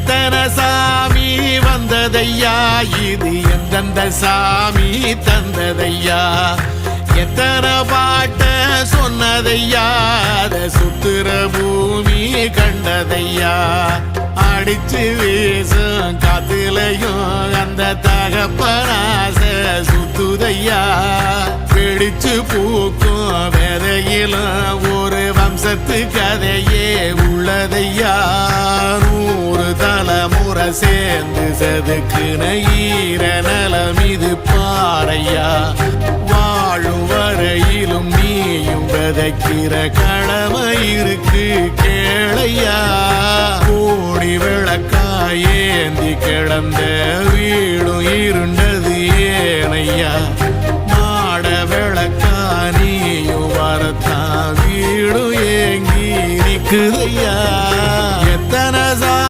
எத்தனை சாமி வந்ததையா, இது எந்தெந்த சாமி தந்ததையா, எத்தனை பாட்ட சொன்னதையா, அத சுத்துற பூமி கண்டதையா, அடிச்சு வீசும் காத்துலையும் அந்த தகப்பனாச சுத்துதையா, பிடிச்சு பூக்கும் விதையிலும் ஒரு வம்சத்து கதையே உள்ளதையா, 100 தலைமுறை சேர்ந்து செதுக்குன ஈர நலம் இது பாறையா, வாழும் வரையிலும் நீயும் விதைக்கிற கடமை இருக்கு கேளையா, கோடி விளக்காயேந்தி கிடந்த வீடும் இருண்டது ஏனையா, மாட விளக்கா நீயும் வரத்தான் வீடும் ஏங்கி நிக்குதையா.